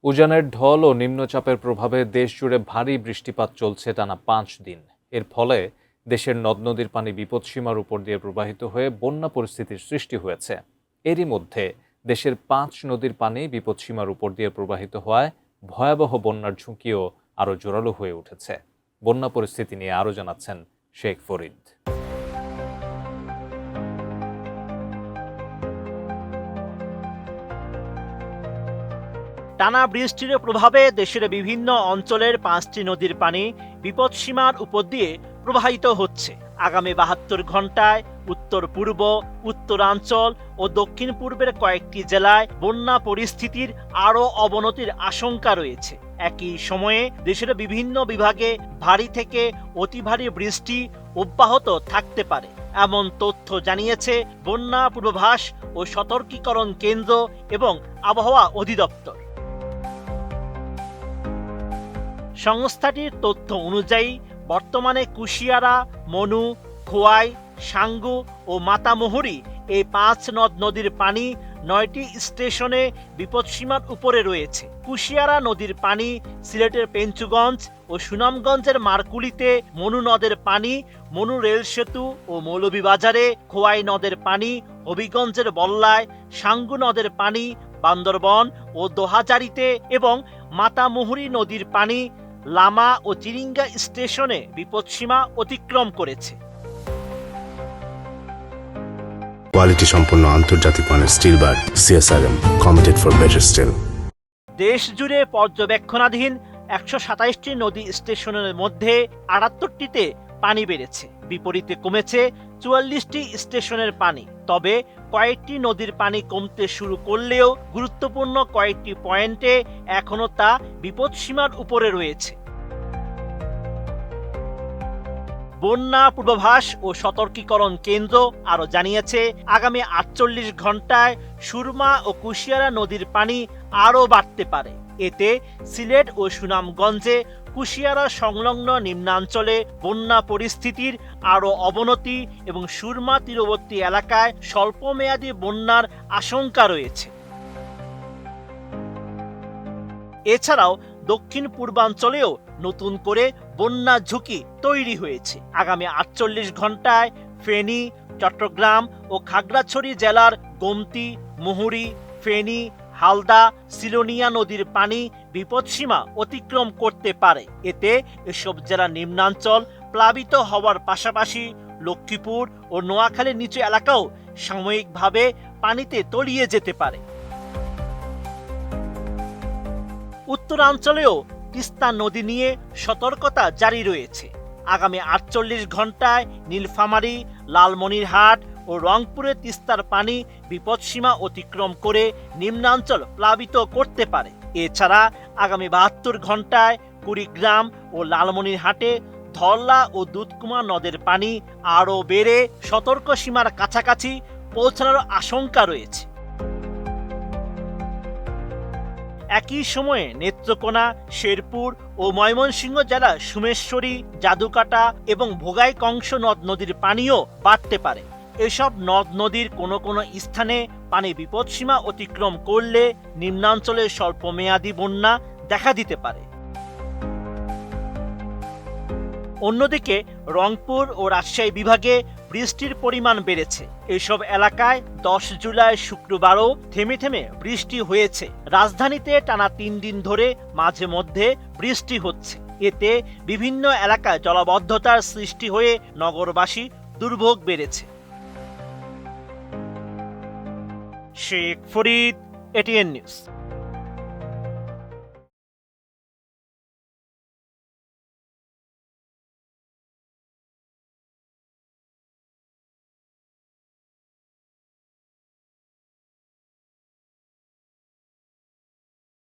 উজানের ঢল ও নিম্নচাপের প্রভাবে দেশজুড়ে ভারী বৃষ্টিপাত চলছে টানা ৫ দিন। এর ফলে দেশের নদ-নদীর পানি বিপদসীমার উপর দিয়ে প্রবাহিত হয়ে বন্যা পরিস্থিতির সৃষ্টি হয়েছে। এরই মধ্যে দেশের ৫ নদীর পানি বিপদসীমার উপর দিয়ে প্রবাহিত হওয়ায় ভয়াবহ বন্যার ঝুঁকিও আরও জোরালো হয়ে উঠেছে। বন্যা পরিস্থিতি নিয়ে আরও জানাচ্ছেন শেখ ফরিদ। টানা বৃষ্টির প্রভাবে দেশের বিভিন্ন অঞ্চলের ৫টি নদীর পানি বিপদসীমার উপর দিয়ে প্রবাহিত হচ্ছে। আগামী ৭২ ঘন্টায় উত্তর পূর্ব, উত্তরাঞ্চল ও দক্ষিণ পূর্বের কয়েকটি জেলায় বন্যা পরিস্থিতির আরও অবনতির আশঙ্কা রয়েছে। একই সময়ে দেশের বিভিন্ন বিভাগে ভারী থেকে অতি ভারী বৃষ্টি অব্যাহত থাকতে পারে, এমন তথ্য জানিয়েছে বন্যা পূর্বাভাস ও সতর্কীকরণ কেন্দ্র এবং আবহাওয়া অধিদপ্তর। সংস্থাটির তথ্য অনুযায়ী বর্তমানে কুশিয়ারা, মনু, খোয়াই, সাঙ্গু ও মাতামুহুরী এই ৫ নদ-নদীর পানি ৯টি স্টেশনে বিপদসীমার উপরে রয়েছে। কুশিয়ারা নদীর পানি সিলেটের পেঞ্চুগঞ্জ ও সুনামগঞ্জের মারকুলিতে, মনু নদের পানি মনু রেল সেতু ও মৌলভীবাজারে, খোয়াই নদের পানি হবিগঞ্জের বল্লায়, সাঙ্গু নদের পানি বান্দরবন ও দোহাজারীতে এবং মাতামুহুরী নদীর পানি লামা ও চিরিঙ্গা স্টেশনে বিপদসীমা অতিক্রম করেছে। কোয়ালিটি সম্পন্ন আন্তর্জাতিক মানের still bar CSRM, committed for better still. দেশ জুড়ে পর্যবেক্ষণাধীন ১২৭টি নদী স্টেশনের মধ্যে ৭৮টিতে পানি বেড়েছে। বিপরীতে কমেছে ৪৪টি স্টেশনের পানি। তবে কয়েকটি নদীর পানি কমতে শুরু করলেও গুরুত্বপূর্ণ কয়েকটি পয়েন্টে এখনো তা বিপদসীমার উপরে রয়েছে। বন্যা পূর্বাভাস ও সতর্কীকরণ কেন্দ্র আরও জানিয়েছে, আগামী ৪৮ ঘন্টায় সুরমা ও কুশিয়ারা নদীর পানি আরও বাড়তে পারে। এতে সিলেট ও সুনামগঞ্জে, কুশিয়ারা সংলগ্ন নিম্নাঞ্চলে বন্যা পরিস্থিতির আরও অবনতি এবং সুরমা তীরবর্তী এলাকায় স্বল্পমেয়াদী বন্যার আশঙ্কা রয়েছে। এছাড়াও দক্ষিণ পূর্বাঞ্চলেও নতুন করে বন্যা ঝুঁকি তৈরি হয়েছে। আগামী ৪৮ ঘন্টায় ফেনী, চট্টগ্রাম ও খাগড়াছড়ি জেলার গোমতী, মুহুরী, ফেনী, হালদা, সিলোনিয়া নদীর পানি বিপদসীমা অতিক্রম করতে পারে। এতে এসব জেলার নিম্নাঞ্চল প্লাবিত হওয়ার পাশাপাশি লক্ষ্মীপুর ও নোয়াখালীর নিচু এলাকাও সাময়িকভাবে পানিতে তলিয়ে যেতে পারে। উত্তরাঞ্চলেও তিস্তা নদী নিয়ে সতর্কতা জারি রয়েছে। আগামী ৪৮ ঘন্টায় নীলফামারী, লালমনিরহাট ও রংপুরে তিস্তার পানি বিপদসীমা অতিক্রম করে নিম্নাঞ্চল প্লাবিত করতে পারে। এছাড়া আগামী ৭২ ঘন্টায় কুড়িগ্রাম ও লালমনিরহাটে ধরলা ও দুধকুমা নদের পানি আরও বেড়ে সতর্ক সীমার কাছাকাছি পৌঁছানোর আশঙ্কা রয়েছে। একই সময়ে নেত্রকোনা, শেরপুর ও ময়মনসিংহ জেলার সুমেশ্বরী, জাদুকাটা এবং ভোগাইকংস নদ নদীর পানিও বাড়তে পারে। এসব নদ নদীর কোনো কোনো স্থানে পানি বিপদসীমা অতিক্রম করলে নিম্নাঞ্চলে স্বল্পমেয়াদী বন্যা দেখা দিতে পারে। অন্যদিকে রংপুর ও রাজশাহী বিভাগে বৃষ্টির পরিমাণ বেড়েছে। এসব এলাকায় ১০ জুলাই শুক্রবারও থেমে থেমে বৃষ্টি হয়েছে। রাজধানীতে টানা ৩ দিন ধরে মাঝে মধ্যে বৃষ্টি হচ্ছে। এতে বিভিন্ন এলাকায় জলাবদ্ধতার সৃষ্টি হয়ে নগরবাসী দুর্ভোগ বেড়েছে। Sheikh Farid, ATN news.